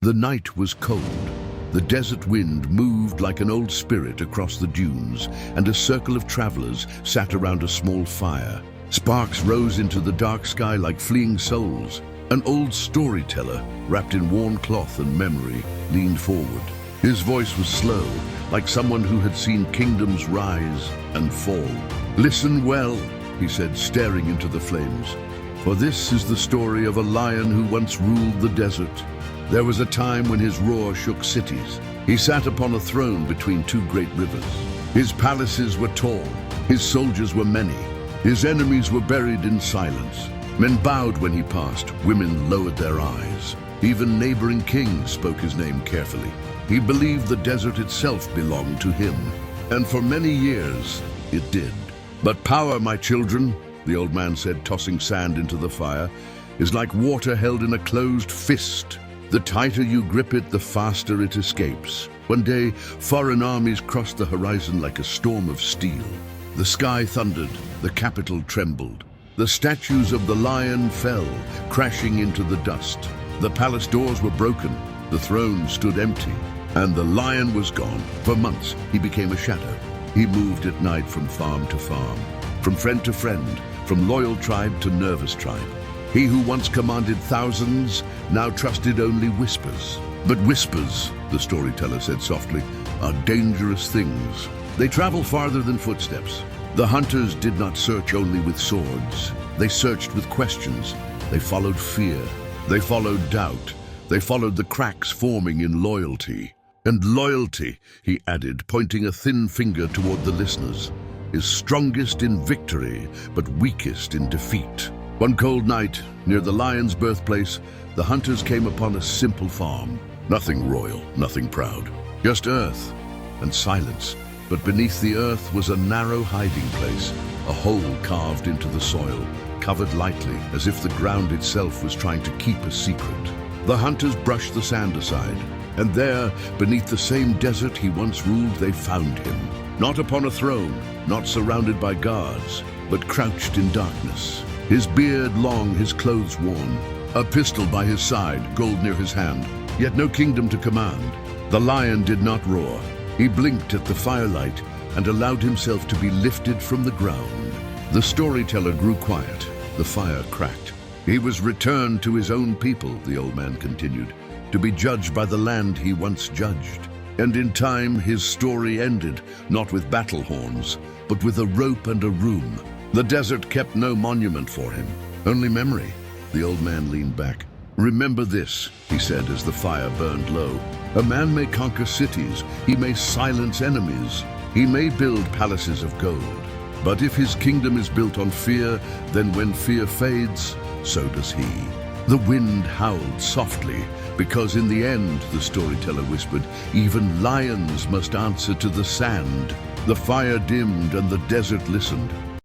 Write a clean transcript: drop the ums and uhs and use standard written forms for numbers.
The night was cold. The desert wind moved like an old spirit across the dunes, and a circle of travelers sat around a small fire. Sparks rose into the dark sky like fleeing souls. An old storyteller, wrapped in worn cloth and memory, leaned forward. His voice was slow, like someone who had seen kingdoms rise and fall. "Listen well," he said, staring into the flames. "For this is the story of a lion who once ruled the desert. There was a time when his roar shook cities. He sat upon a throne between two great rivers. His palaces were tall, his soldiers were many. His enemies were buried in silence. Men bowed when he passed, women lowered their eyes. Even neighboring kings spoke his name carefully. He believed the desert itself belonged to him, and for many years it did. But power, my children," the old man said, tossing sand into the fire, "is like water held in a closed fist. The tighter you grip it, the faster it escapes. One day, foreign armies crossed the horizon like a storm of steel. The sky thundered, the capital trembled. The statues of the lion fell, crashing into the dust. The palace doors were broken, the throne stood empty, and the lion was gone. For months, he became a shadow. He moved at night from farm to farm, from friend to friend, from loyal tribe to nervous tribe. He who once commanded thousands now trusted only whispers. But whispers, the storyteller said softly, are dangerous things. They travel farther than footsteps. The hunters did not search only with swords. They searched with questions. They followed fear. They followed doubt. They followed the cracks forming in loyalty. And loyalty, he added, pointing a thin finger toward the listeners, is strongest in victory, but weakest in defeat. One cold night, near the lion's birthplace, the hunters came upon a simple farm. Nothing royal, nothing proud. Just earth and silence. But beneath the earth was a narrow hiding place, a hole carved into the soil, covered lightly, as if the ground itself was trying to keep a secret. The hunters brushed the sand aside, and there, beneath the same desert he once ruled, they found him. Not upon a throne, not surrounded by guards, but crouched in darkness. His beard long, his clothes worn, a pistol by his side, gold near his hand, yet no kingdom to command. The lion did not roar. He blinked at the firelight and allowed himself to be lifted from the ground. The storyteller grew quiet. The fire cracked. He was returned to his own people, the old man continued, to be judged by the land he once judged. And in time, his story ended, not with battle horns, but with a rope and a room. The desert kept no monument for him, only memory. The old man leaned back. "Remember this," he said as the fire burned low. "A man may conquer cities, he may silence enemies, he may build palaces of gold. But if his kingdom is built on fear, then when fear fades, so does he." The wind howled softly, because in the end, the storyteller whispered, even lions must answer to the sand. The fire dimmed and the desert listened.